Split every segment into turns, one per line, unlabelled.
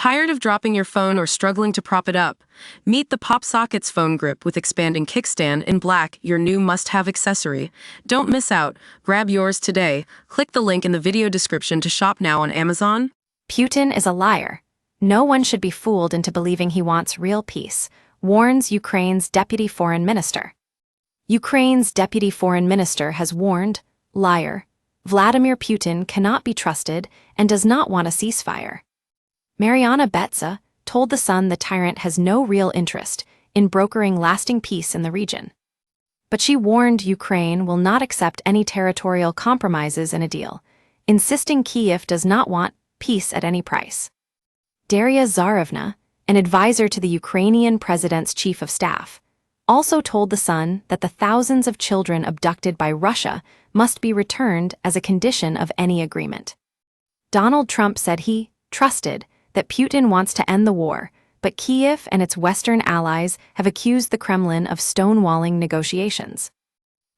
Tired of dropping your phone or struggling to prop it up? Meet the PopSockets phone grip with expanding kickstand in black, your new must-have accessory. Don't miss out. Grab yours today. Click the link in the video description to shop now on Amazon.
Putin is a liar. No one should be fooled into believing he wants real peace, warns Ukraine's deputy foreign minister. Ukraine's deputy foreign minister has warned, liar, Vladimir Putin cannot be trusted and does not want a ceasefire. Mariana Betsa told The Sun the tyrant has no real interest in brokering lasting peace in the region. But she warned Ukraine will not accept any territorial compromises in a deal, insisting Kyiv does not want peace at any price. Daria Zarevna, an advisor to the Ukrainian president's chief of staff, also told The Sun that the thousands of children abducted by Russia must be returned as a condition of any agreement. Donald Trump said he trusted that Putin wants to end the war, but Kyiv and its Western allies have accused the Kremlin of stonewalling negotiations.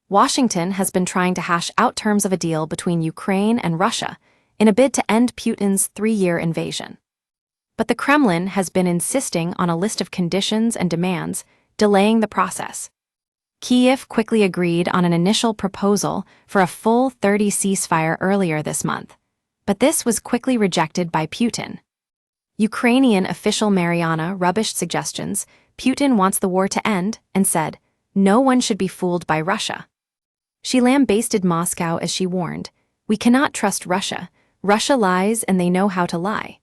Washington has been trying to hash out terms of a deal between Ukraine and Russia in a bid to end Putin's 3-year invasion. But the Kremlin has been insisting on a list of conditions and demands, delaying the process. Kyiv quickly agreed on an initial proposal for a full 30 ceasefire earlier this month, but this was quickly rejected by Putin. Ukrainian official Mariana rubbished suggestions. Putin wants the war to end and said, no one should be fooled by Russia. She lambasted Moscow as she warned, we cannot trust Russia. Russia lies and they know how to lie.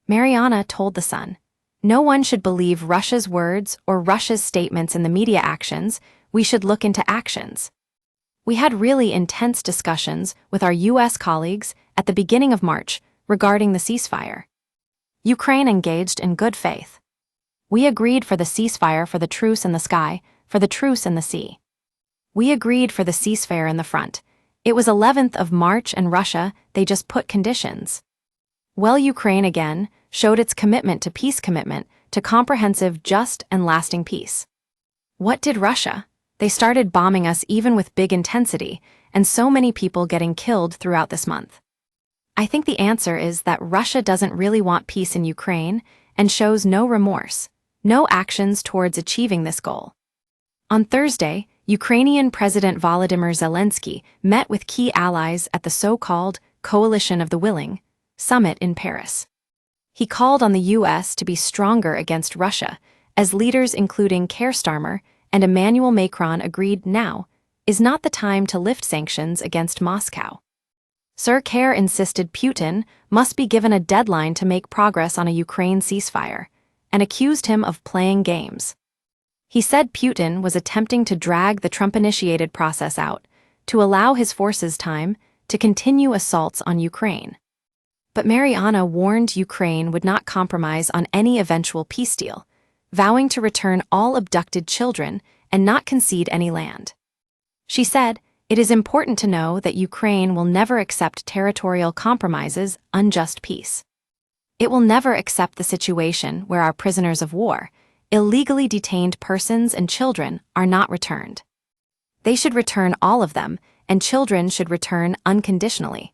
Mariana told The Sun, no one should believe Russia's words or Russia's statements in the media actions. We should look into actions. We had really intense discussions with our U.S. colleagues at the beginning of March regarding the ceasefire. Ukraine engaged in good faith. We agreed for the ceasefire for the truce in the sky, for the truce in the sea. We agreed for the ceasefire in the front. It was 11th of March and Russia, they just put conditions. Well, Ukraine again showed its commitment to comprehensive, just, and lasting peace. What did Russia? They started bombing us even with big intensity, and so many people getting killed throughout this month. I think the answer is that Russia doesn't really want peace in Ukraine and shows no remorse, no actions towards achieving this goal. On Thursday, Ukrainian President Volodymyr Zelensky met with key allies at the so-called Coalition of the Willing summit in Paris. He called on the U.S. to be stronger against Russia, as leaders including Keir Starmer and Emmanuel Macron agreed now is not the time to lift sanctions against Moscow. Sir Keir insisted Putin must be given a deadline to make progress on a Ukraine ceasefire, and accused him of playing games. He said Putin was attempting to drag the Trump-initiated process out to allow his forces time to continue assaults on Ukraine. But Mariana warned Ukraine would not compromise on any eventual peace deal, vowing to return all abducted children and not concede any land. She said, it is important to know that Ukraine will never accept territorial compromises, unjust peace. It will never accept the situation where our prisoners of war, illegally detained persons and children are not returned. They should return all of them, and children should return unconditionally.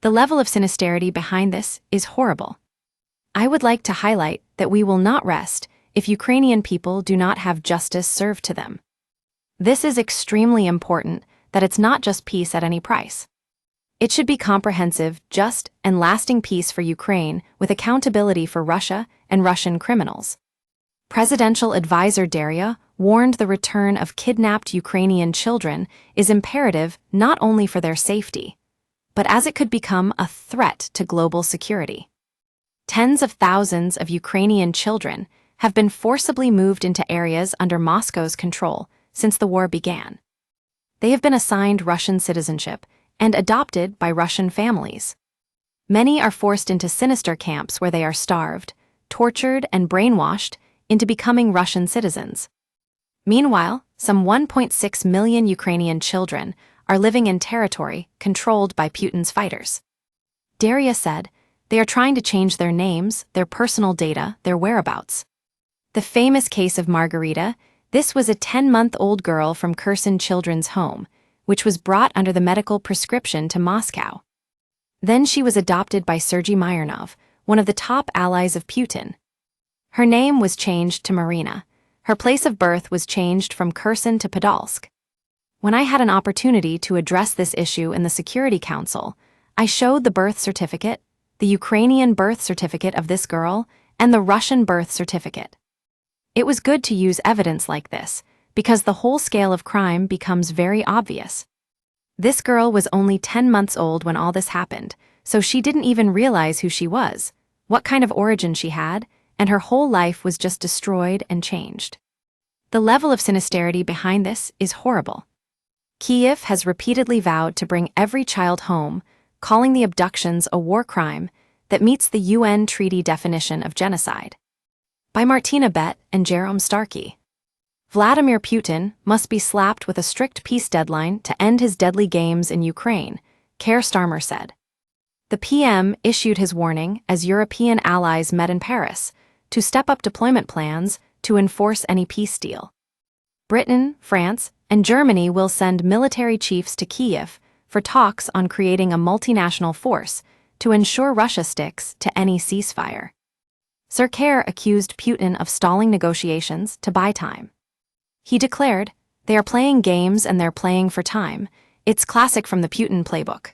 The level of sinisterity behind this is horrible. I would like to highlight that we will not rest if Ukrainian people do not have justice served to them. This is extremely important, that it's not just peace at any price. It should be comprehensive, just, and lasting peace for Ukraine with accountability for Russia and Russian criminals. Presidential advisor Daria warned the return of kidnapped Ukrainian children is imperative not only for their safety, but as it could become a threat to global security. Tens of thousands of Ukrainian children have been forcibly moved into areas under Moscow's control since the war began. They have been assigned Russian citizenship and adopted by Russian families. Many are forced into sinister camps where they are starved, tortured, and brainwashed into becoming Russian citizens. Meanwhile, some 1.6 million Ukrainian children are living in territory controlled by Putin's fighters. Daria said, they are trying to change their names, their personal data, their whereabouts. The famous case of Margarita, this was a 10-month-old girl from Kherson Children's Home, which was brought under the medical prescription to Moscow. Then she was adopted by Sergei Myrnov, one of the top allies of Putin. Her name was changed to Marina. Her place of birth was changed from Kherson to Podolsk. When I had an opportunity to address this issue in the Security Council, I showed the birth certificate, the Ukrainian birth certificate of this girl, and the Russian birth certificate. It was good to use evidence like this, because the whole scale of crime becomes very obvious. This girl was only 10 months old when all this happened, so she didn't even realize who she was, what kind of origin she had, and her whole life was just destroyed and changed. The level of sinisterity behind this is horrible. Kyiv has repeatedly vowed to bring every child home, calling the abductions a war crime that meets the UN treaty definition of genocide. By Martina Bett and Jerome Starkey. Vladimir Putin must be slapped with a strict peace deadline to end his deadly games in Ukraine, Keir Starmer said. The PM issued his warning as European allies met in Paris to step up deployment plans to enforce any peace deal. Britain, France, and Germany will send military chiefs to Kyiv for talks on creating a multinational force to ensure Russia sticks to any ceasefire. Sir Keir accused Putin of stalling negotiations to buy time. He declared, "They are playing games and they're playing for time. It's classic from the Putin playbook."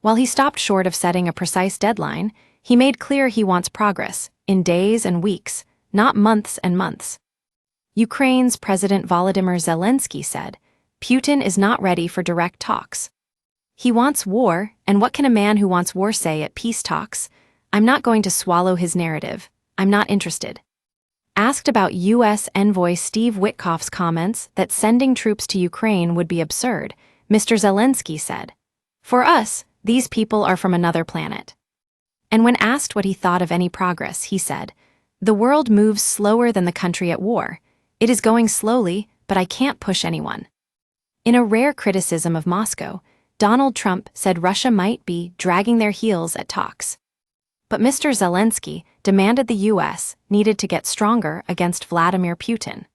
While he stopped short of setting a precise deadline, he made clear he wants progress, in days and weeks, not months and months. Ukraine's President Volodymyr Zelensky said, "Putin is not ready for direct talks. He wants war, and what can a man who wants war say at peace talks? I'm not going to swallow his narrative. I'm not interested." Asked about U.S. envoy Steve Witkoff's comments that sending troops to Ukraine would be absurd, Mr. Zelensky said, "For us, these people are from another planet." And when asked what he thought of any progress, he said, "The world moves slower than the country at war. It is going slowly, but I can't push anyone." In a rare criticism of Moscow, Donald Trump said Russia might be dragging their heels at talks. But Mr. Zelensky demanded the U.S. needed to get stronger against Vladimir Putin.